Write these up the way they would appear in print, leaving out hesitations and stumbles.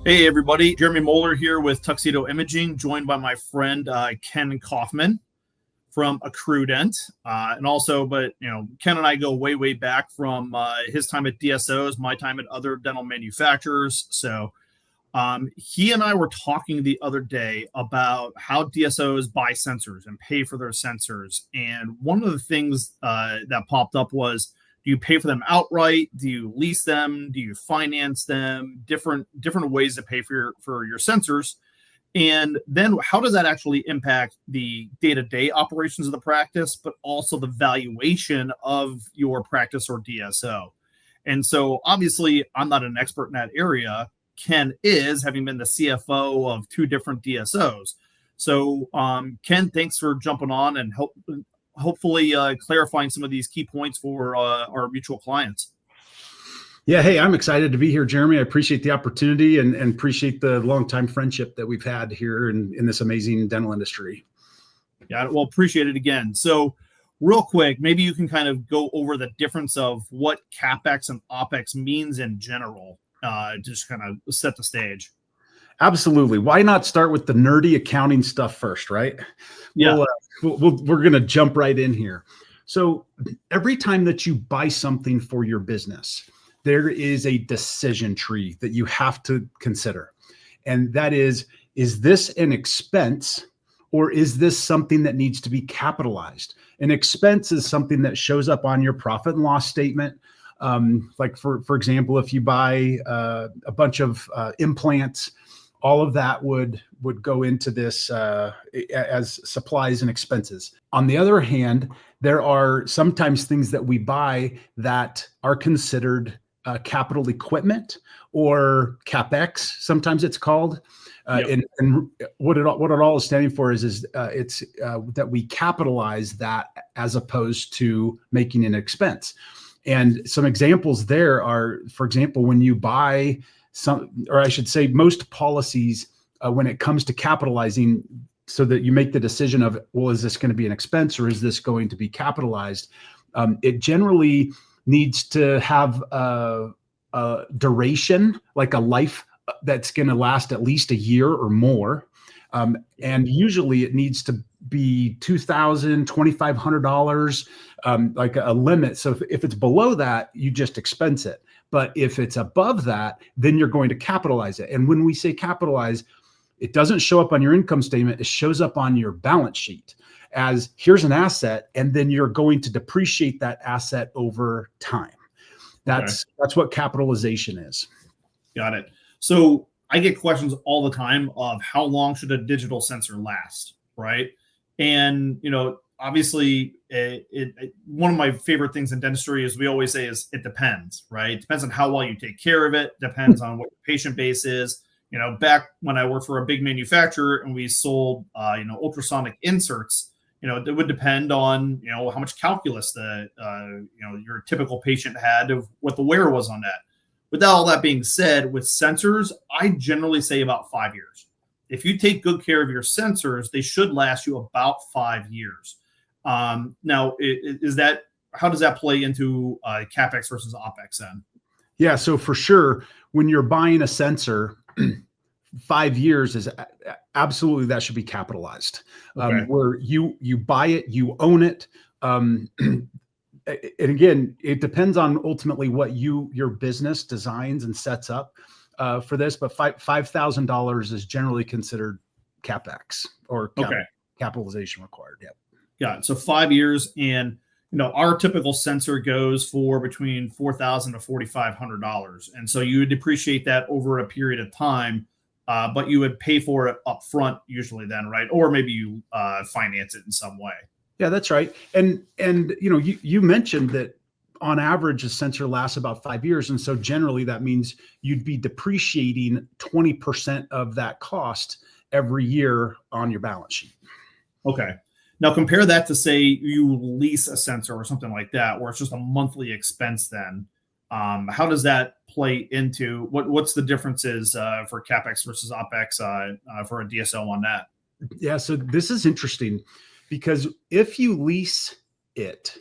Hey everybody, Jeremy Moeller here with Tuxedo Imaging, joined by my friend Ken Kaufman from AccruDent, and also, Ken and I go way back from his time at DSOs, my time at other dental manufacturers. So he and I were talking the other day about how DSOs buy sensors and pay for their sensors, and one of the things that popped up was, do you pay for them outright? Do you lease them? Do you finance them? Different ways to pay for your sensors. And then how does that actually impact the day-to-day operations of the practice, but also the valuation of your practice or DSO? And so obviously I'm not an expert in that area. Ken is, having been the CFO of two different DSOs. So Ken, thanks for jumping on and hopefully clarifying some of these key points for our mutual clients. Yeah, hey, I'm excited to be here, Jeremy. I appreciate the opportunity and appreciate the longtime friendship that we've had here in this amazing dental industry. Yeah, well, appreciate it again. So real quick, maybe you can kind of go over the difference of what CapEx and OpEx means in general, just kind of set the stage. Absolutely. Why not start with the nerdy accounting stuff first, right? Yeah. We're going to jump right in here. So every time that you buy something for your business, there is a decision tree that you have to consider. And that is this an expense or is this something that needs to be capitalized? An expense is something that shows up on your profit and loss statement. Like for example, if you buy a bunch of implants, all of that would go into this as supplies and expenses. On the other hand, there are sometimes things that we buy that are considered capital equipment or CapEx. Sometimes it's called. Yep. And what it all is standing for is it's that we capitalize that as opposed to making an expense. And some examples there are, for example, when you buy or I should say most policies, when it comes to capitalizing, so that you make the decision of, well, is this going to be an expense or is this going to be capitalized? It generally needs to have a duration, like a life that's going to last at least a year or more. And usually it needs to be $2,000, $2,500, like a limit. So if it's below that, you just expense it. But if it's above that, then you're going to capitalize it. And when we say capitalize, it doesn't show up on your income statement. It shows up on your balance sheet as here's an asset, and then you're going to depreciate that asset over time. That's what capitalization is. Got it. So I get questions all the time of how long should a digital sensor last, right? And, obviously, one of my favorite things in dentistry is we always say is it depends, right? It depends on how well you take care of it. Depends on what your patient base is. Back when I worked for a big manufacturer and we sold, ultrasonic inserts, it would depend on, how much calculus your typical patient had of what the wear was on that. With all that being said, with sensors, I generally say about 5 years. If you take good care of your sensors, they should last you about 5 years. Now, how does that play into CapEx versus OpEx then? Yeah, so for sure, when you're buying a sensor, 5 years is absolutely, that should be capitalized. Okay. Where you buy it, you own it. And again, it depends on ultimately what your business designs and sets up for this, but $5,000 is generally considered CapEx or capitalization required. Yeah. Yeah. So 5 years, and our typical sensor goes for between $4,000 to $4,500, and so you would depreciate that over a period of time, but you would pay for it up front usually then, right? Or maybe you finance it in some way. Yeah, that's right. And you mentioned that on average, a sensor lasts about 5 years. And so generally that means you'd be depreciating 20% of that cost every year on your balance sheet. Okay. Now compare that to, say, you lease a sensor or something like that, where it's just a monthly expense then. How does that play into what's the differences for CapEx versus OpEx for a DSO on that? Yeah, so this is interesting because if you lease it,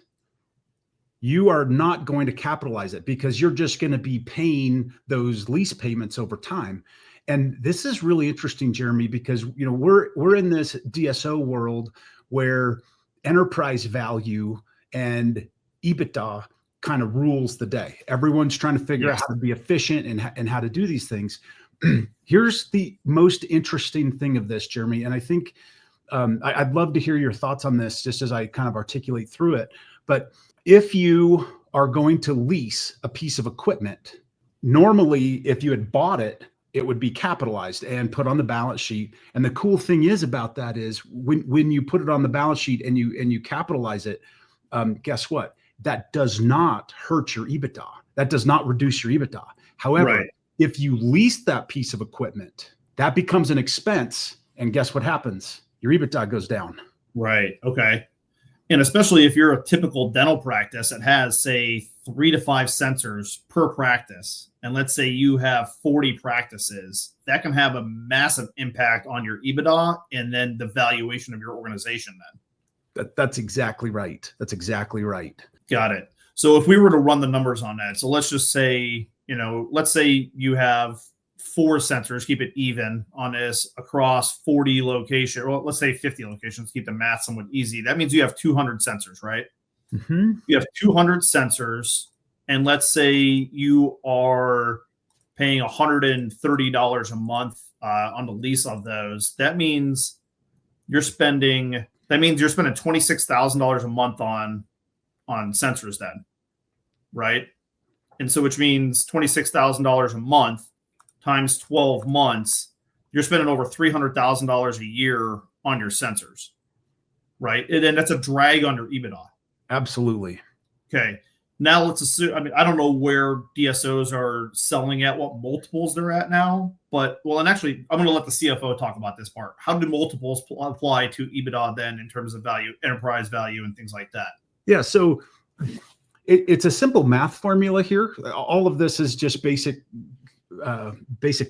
you are not going to capitalize it because you're just going to be paying those lease payments over time. And this is really interesting, Jeremy, because we're in this DSO world where enterprise value and EBITDA kind of rules the day. Everyone's trying to figure out how to be efficient and how to do these things. Here's the most interesting thing of this, Jeremy, and I think I'd love to hear your thoughts on this just as I kind of articulate through it. But if you are going to lease a piece of equipment, normally if you had bought it, it would be capitalized and put on the balance sheet. And the cool thing is about that is when you put it on the balance sheet and you capitalize it, guess what? That does not hurt your EBITDA. That does not reduce your EBITDA. However, if you lease that piece of equipment, that becomes an expense. And guess what happens? Your EBITDA goes down. Right. Okay. And especially if you're a typical dental practice that has, say, 3 to 5 sensors per practice, and let's say you have 40 practices, that can have a massive impact on your EBITDA and then the valuation of your organization then. That's exactly right. That's exactly right. Got it. So if we were to run the numbers on that, so let's just say, let's say you have 4 sensors, keep it even on this across 40 locations. Well, let's say 50 locations, keep the math somewhat easy. That means you have 200 sensors, right? Mm-hmm. You have 200 sensors, and let's say you are paying $130 a month on the lease of those. That means you're spending $26,000 a month on sensors then, right? And so which means $26,000 a month times 12 months, you're spending over $300,000 a year on your sensors, right? And then that's a drag on your EBITDA. Absolutely. Okay. Now let's assume, I don't know where DSOs are selling at, what multiples they're at now, and actually I'm going to let the CFO talk about this part. How do multiples apply to EBITDA then in terms of value, enterprise value and things like that? Yeah. So it's a simple math formula here. All of this is just basic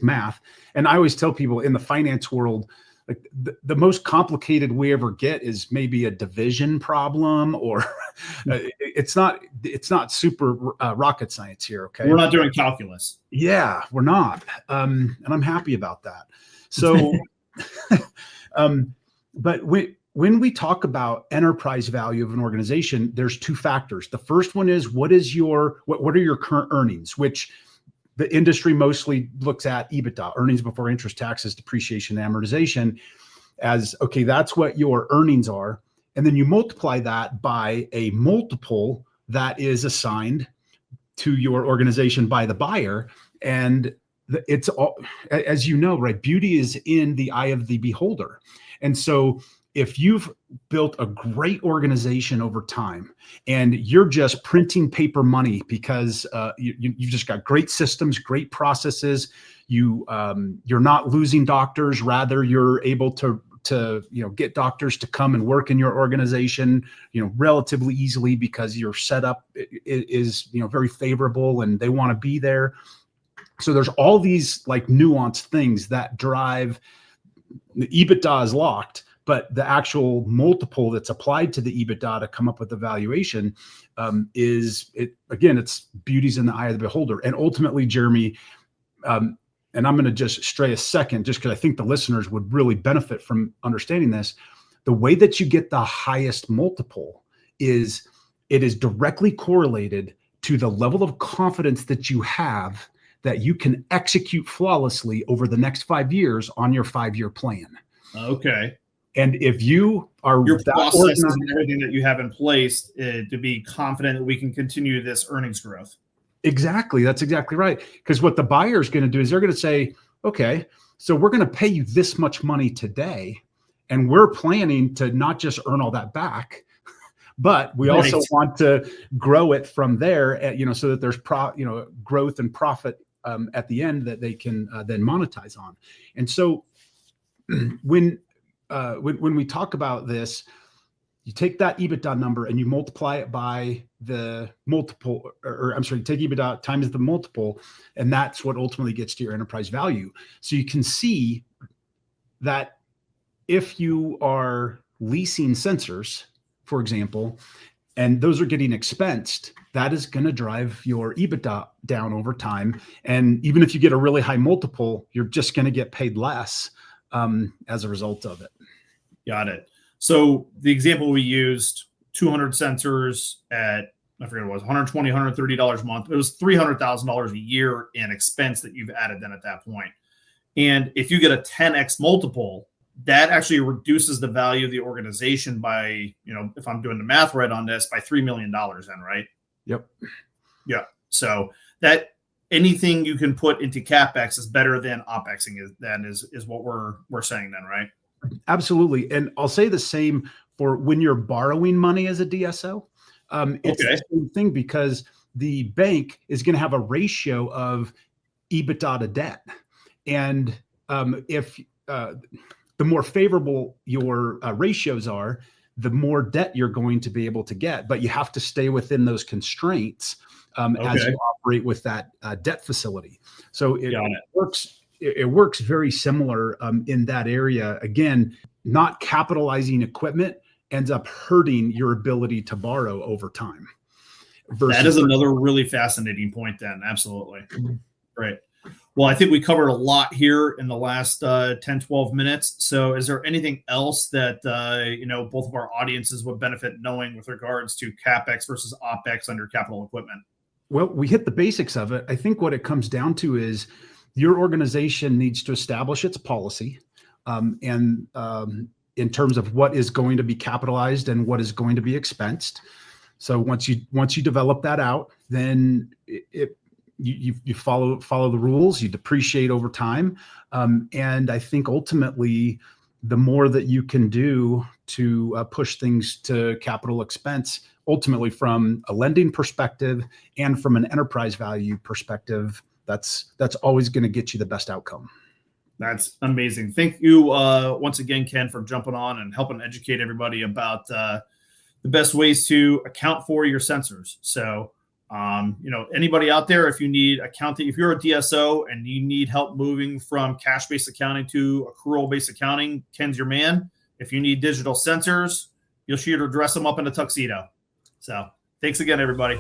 math. And I always tell people in the finance world, like the most complicated we ever get is maybe a division problem, or it's not super rocket science here. Okay. We're not doing calculus. Yeah, we're not. And I'm happy about that. So, but when we talk about enterprise value of an organization, there's 2 factors. The first one is what are your current earnings, which the industry mostly looks at EBITDA, earnings before interest, taxes, depreciation, and amortization, as, okay, that's what your earnings are. And then you multiply that by a multiple that is assigned to your organization by the buyer. And it's all, as you know, right, beauty is in the eye of the beholder. And so if you've built a great organization over time and you're just printing paper money because you've just got great systems, great processes, you're not losing doctors, rather you're able to get doctors to come and work in your organization, relatively easily because your setup is very favorable and they want to be there. So there's all these like nuanced things that drive the EBITDA is locked, but the actual multiple that's applied to the EBITDA to come up with the valuation it's beauty's in the eye of the beholder. And ultimately, Jeremy, and I'm going to just stray a second, just because I think the listeners would really benefit from understanding this. The way that you get the highest multiple is it is directly correlated to the level of confidence that you have that you can execute flawlessly over the next 5 years on your 5-year plan. Okay. And if you are your processes and everything that you have in place to be confident that we can continue this earnings growth. Exactly. That's exactly right. Because what the buyer is going to do is they're going to say, okay, so we're going to pay you this much money today. And we're planning to not just earn all that back, but we also want to grow it from there, so that there's growth and profit at the end that they can then monetize on. And so when we talk about this, you take that EBITDA number and you multiply it by the multiple, you take EBITDA times the multiple, and that's what ultimately gets to your enterprise value. So you can see that if you are leasing sensors, for example, and those are getting expensed, that is going to drive your EBITDA down over time. And even if you get a really high multiple, you're just going to get paid less as a result of it. Got it. So the example we used, 200 sensors at, I forget what it was, $120, $130 a month. It was $300,000 a year in expense that you've added then at that point. And if you get a 10x multiple, that actually reduces the value of the organization by, if I'm doing the math right on this, by $3 million then, right? Yep. Yeah. So that anything you can put into CapEx is better than OpExing is what we're saying then, right? Absolutely. And I'll say the same for when you're borrowing money as a DSO. It's the same thing, because the bank is going to have a ratio of EBITDA to debt. And if the more favorable your ratios are, the more debt you're going to be able to get. But you have to stay within those constraints as you operate with that debt facility. So it works. It works very similar in that area. Again, not capitalizing equipment ends up hurting your ability to borrow over time. That is another really fascinating point then. Absolutely. Great. Well, I think we covered a lot here in the last 10, 12 minutes. So is there anything else that, both of our audiences would benefit knowing with regards to CapEx versus OpEx under capital equipment? Well, we hit the basics of it. I think what it comes down to is your organization needs to establish its policy and in terms of what is going to be capitalized and what is going to be expensed. So once you develop that out, then you follow the rules, you depreciate over time. And I think ultimately, the more that you can do to push things to capital expense, ultimately from a lending perspective and from an enterprise value perspective, that's always going to get you the best outcome. That's amazing. Thank you once again, Ken, for jumping on and helping educate everybody about the best ways to account for your sensors. So, anybody out there, if you need accounting, if you're a DSO and you need help moving from cash-based accounting to accrual-based accounting, Ken's your man. If you need digital sensors, you'll sure to dress them up in a tuxedo. So thanks again, everybody.